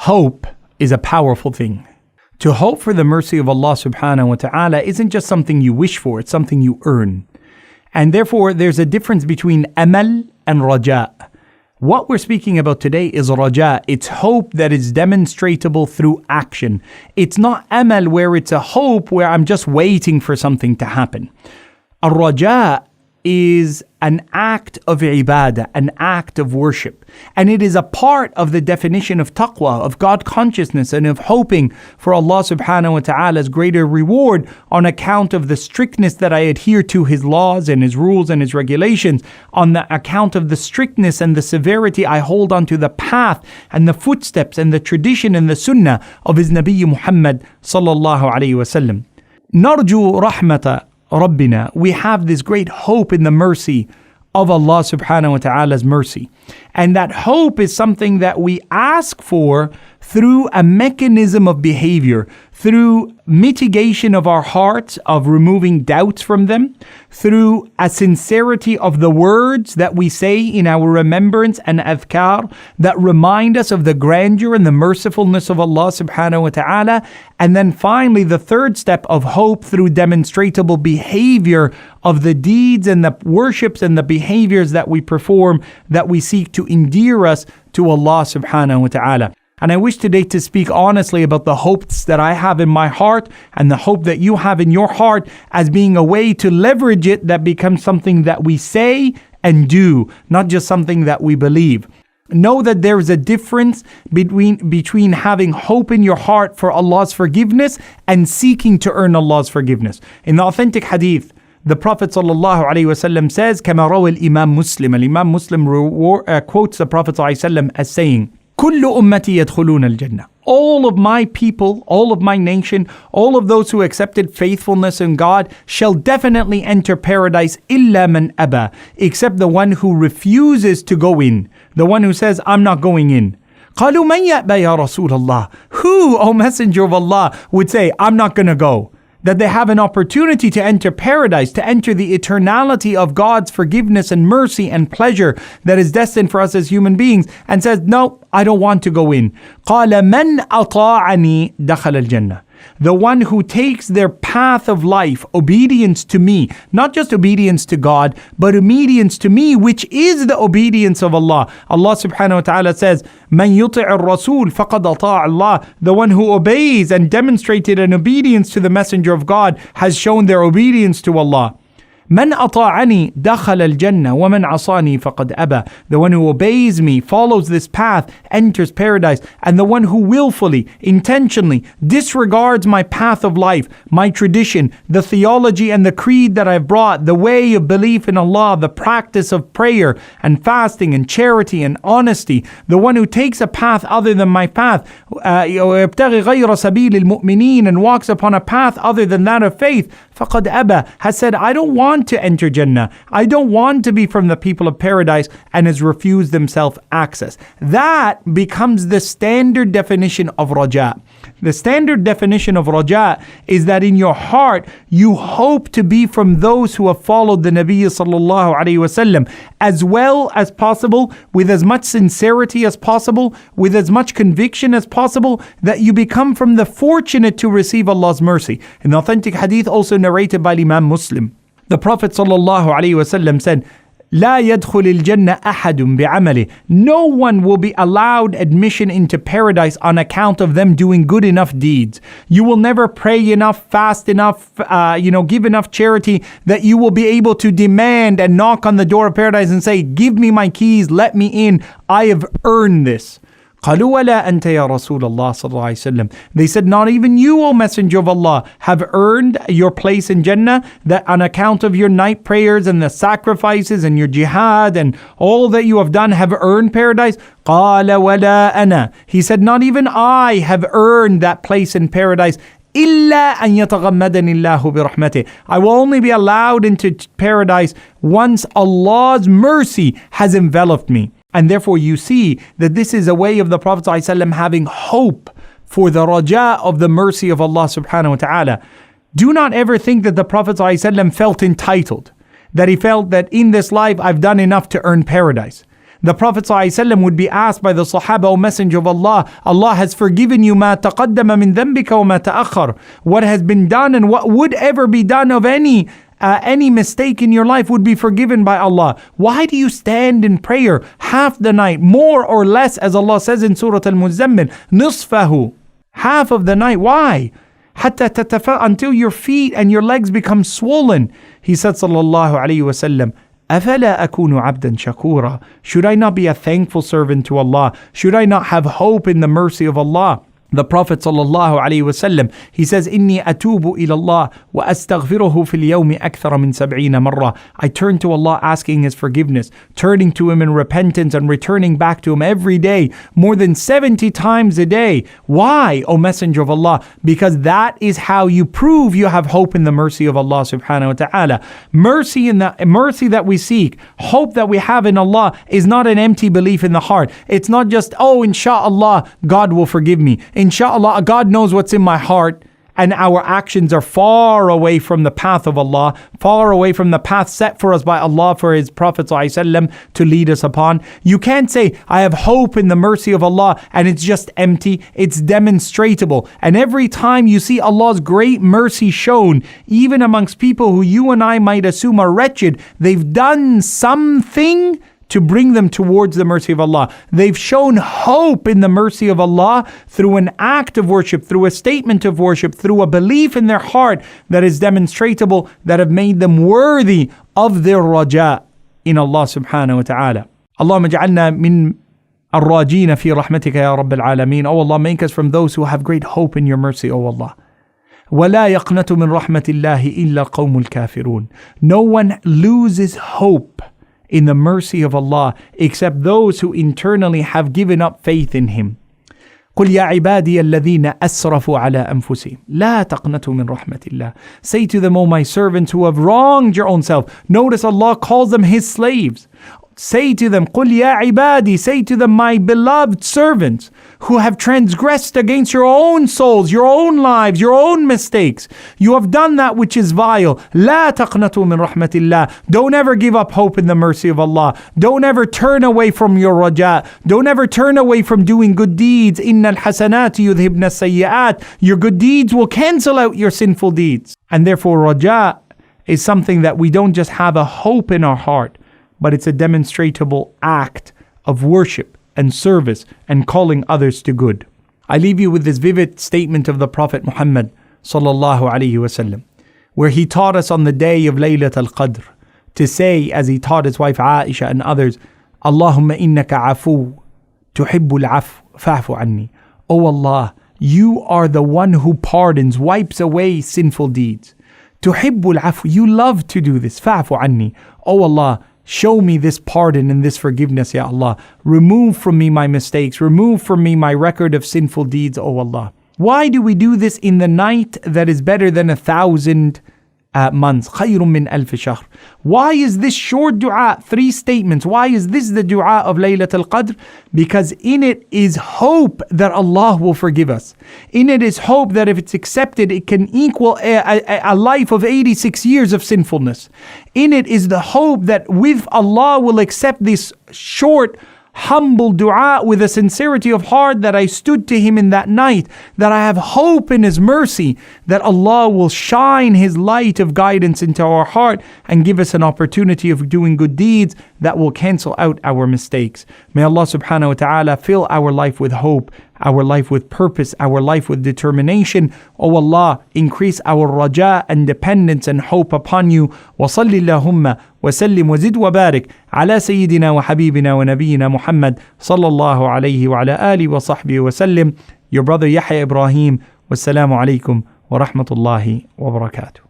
Hope is a powerful thing. To hope for the mercy of Allah subhanahu wa ta'ala isn't just something you wish for, it's something you earn. And therefore, there's a difference between amal and raja. What we're speaking about today is raja. It's hope that is demonstrable through action. It's not amal where it's a hope where I'm just waiting for something to happen. A raja is an act of ibadah, an act of worship. And it is a part of the definition of taqwa, of God consciousness, and of hoping for Allah subhanahu wa ta'ala's greater reward on account of the strictness that I adhere to His laws and His rules and His regulations, on the account of the strictness and the severity I hold onto the path and the footsteps and the tradition and the sunnah of His Nabi Muhammad sallallahu alayhi wa sallam. Narju rahmata Rabbina, we have this great hope in the mercy of Allah subhanahu wa ta'ala's mercy. And that hope is something that we ask for through a mechanism of behavior, through mitigation of our hearts, of removing doubts from them, through a sincerity of the words that we say in our remembrance and adhkar that remind us of the grandeur and the mercifulness of Allah subhanahu wa ta'ala. And then finally, the third step of hope through demonstrable behavior of the deeds and the worships and the behaviors that we perform, that we seek to endear us to Allah subhanahu wa ta'ala. And I wish today to speak honestly about the hopes that I have in my heart and the hope that you have in your heart as being a way to leverage it that becomes something that we say and do, not just something that we believe. Know that there is a difference between having hope in your heart for Allah's forgiveness and seeking to earn Allah's forgiveness. In the authentic hadith, the Prophet ﷺ says, كما روى الإمام مسلم, Imam Muslim quotes the Prophet ﷺ as saying, كل أمتي يدخلون الجنة. All of my people, all of my nation, all of those who accepted faithfulness in God shall definitely enter paradise إلا من أبى, except the one who refuses to go in, the one who says, I'm not going in. قالوا من يأبى يا رسول الله? Who, O Messenger of Allah, would say, I'm not going to go? That they have an opportunity to enter paradise, to enter the eternality of God's forgiveness and mercy and pleasure that is destined for us as human beings, and says, no, I don't want to go in. قال من أطاعني دخل الجنة. The one who takes their path of life, obedience to me, not just obedience to God, but obedience to me, which is the obedience of Allah. Allah subhanahu wa ta'ala says, من يطع الرسول فقد أطاع الله. The one who obeys and demonstrated an obedience to the Messenger of God has shown their obedience to Allah. من أطاعني دخل الجنة ومن عصاني فقد أبى. The one who obeys me, follows this path, enters paradise. And the one who willfully, intentionally disregards my path of life, my tradition, the theology and the creed that I've brought, the way of belief in Allah, the practice of prayer and fasting and charity and honesty, the one who takes a path other than my path, يبتغي غير سبيل المؤمنين, and walks upon a path other than that of faith, فقد أبى, has said, I don't want to enter Jannah. I don't want to be from the people of paradise, and has refused themselves access. That becomes the standard definition of raja. The standard definition of raja is that in your heart you hope to be from those who have followed the Nabi sallallahu alaihi wasallam as well as possible, with as much sincerity as possible, with as much conviction as possible, that you become from the fortunate to receive Allah's mercy. In the authentic hadith also narrated by Imam Muslim, the Prophet ﷺ said, لا يدخل الجنة أحد بعمله. No one will be allowed admission into paradise on account of them doing good enough deeds. You will never pray enough, fast enough, give enough charity that you will be able to demand and knock on the door of paradise and say, give me my keys, let me in. I have earned this. قالوا ولا أنت يا رسول الله صلى الله عليه وسلم. They said, not even you, O Messenger of Allah, have earned your place in Jannah, that on account of your night prayers and the sacrifices and your jihad and all that you have done have earned paradise. قال ولا أنا. He said, not even I have earned that place in paradise. إلا أن يتغمدني الله برحمته. I will only be allowed into paradise once Allah's mercy has enveloped me. And therefore you see that this is a way of the Prophet ﷺ having hope for the raja of the mercy of Allah subhanahu wa ta'ala. Do not ever think that the Prophet ﷺ felt entitled, that he felt that in this life I've done enough to earn paradise. The Prophet ﷺ would be asked by the Sahaba, O Messenger of Allah, Allah has forgiven you ما تقدم من ذنبك وما تأخر. What has been done and what would ever be done of any mistake in your life would be forgiven by Allah. Why do you stand in prayer half the night, more or less, as Allah says in Surah Al-Muzammil, نصفه, half of the night? Why? حتى تتفاء, until your feet and your legs become swollen. He said, sallallahu alayhi wa sallam, أَفَلَا أَكُونُ عَبْدًا شَكُورًا. Should I not be a thankful servant to Allah? Should I not have hope in the mercy of Allah? The Prophet sallallahu alaihi wasallam, he says, إِنِّي أَتُوبُ إِلَى اللَّهِ وَأَسْتَغْفِرُهُ فِي الْيَوْمِ أَكْثَرَ مِنْ 70 مرة. I turn to Allah asking His forgiveness, turning to Him in repentance and returning back to Him every day, more than 70 times a day. Why, O Messenger of Allah? Because that is how you prove you have hope in the mercy of Allah subhanahu wa ta'ala. Mercy that we seek, hope that we have in Allah is not an empty belief in the heart. It's not just, oh, inshallah, God will forgive me. Inshallah, God knows what's in my heart, and our actions are far away from the path of Allah, far away from the path set for us by Allah for His Prophet ﷺ to lead us upon. You can't say, I have hope in the mercy of Allah, and it's just empty. It's demonstratable. And every time you see Allah's great mercy shown, even amongst people who you and I might assume are wretched, they've done something to bring them towards the mercy of Allah. They've shown hope in the mercy of Allah through an act of worship, through a statement of worship, through a belief in their heart that is demonstratable, that have made them worthy of their raja in Allah subhanahu wa ta'ala. Allahumma ja'alna min الراجين في رحمتك يا رب العالمين. Oh Allah, make us from those who have great hope in your mercy, O Allah. ولا يقنط من رحمة الله إلا القوم الكافرون. No one loses hope in the mercy of Allah except those who internally have given up faith in Him. قل يا عبادي الذين أسرفوا على أنفسهم لا تقنطوا من رحمة الله. Say to them, O my servants who have wronged your own self. Notice Allah calls them His slaves. Say to them, قل يا عبادي, say to them, my beloved servants who have transgressed against your own souls, your own lives, your own mistakes. You have done that which is vile. لا تقنطوا من رحمة الله. Don't ever give up hope in the mercy of Allah. Don't ever turn away from your raja. Don't ever turn away from doing good deeds. إن الحسنات يذهبن السيئات. Your good deeds will cancel out your sinful deeds. And therefore raja is something that we don't just have a hope in our heart, but it's a demonstrable act of worship and service and calling others to good. I leave you with this vivid statement of the Prophet Muhammad sallallahu alaihi wasallam, where he taught us on the day of Laylat al-Qadr to say, as he taught his wife Aisha and others, Allahumma innaka afu tuhibbul afu fa'fu anni. Oh Allah, you are the one who pardons, wipes away sinful deeds. Tuhibbul afu, you love to do this. Fa'fu anni. Oh Allah, show me this pardon and this forgiveness, Ya Allah. Remove from me my mistakes. Remove from me my record of sinful deeds, O Allah. Why do we do this in the night that is better than 1,000 months? خَيْرٌ مِّنْ أَلْفِ شَهْرٍ. Why is this short dua, 3 statements? Why is this the dua of Laylat al-Qadr? Because in it is hope that Allah will forgive us. In it is hope that if it's accepted, it can equal a life of 86 years of sinfulness. In it is the hope that with Allah will accept this short, humble dua with a sincerity of heart that I stood to Him in that night, that I have hope in His mercy, that Allah will shine His light of guidance into our heart and give us an opportunity of doing good deeds that will cancel out our mistakes. May Allah subhanahu wa ta'ala fill our life with hope, our life with purpose, our life with determination. O Allah, increase our raja and dependence and hope upon You. وصل اللهم وسلم وزد وبارك على سيدنا وحبيبنا ونبينا محمد صلى الله عليه وعلى آله وصحبه وسلم. Your brother Yahya Ibrahim. Wassalamu alaikum wa rahmatullahi wa barakatuh.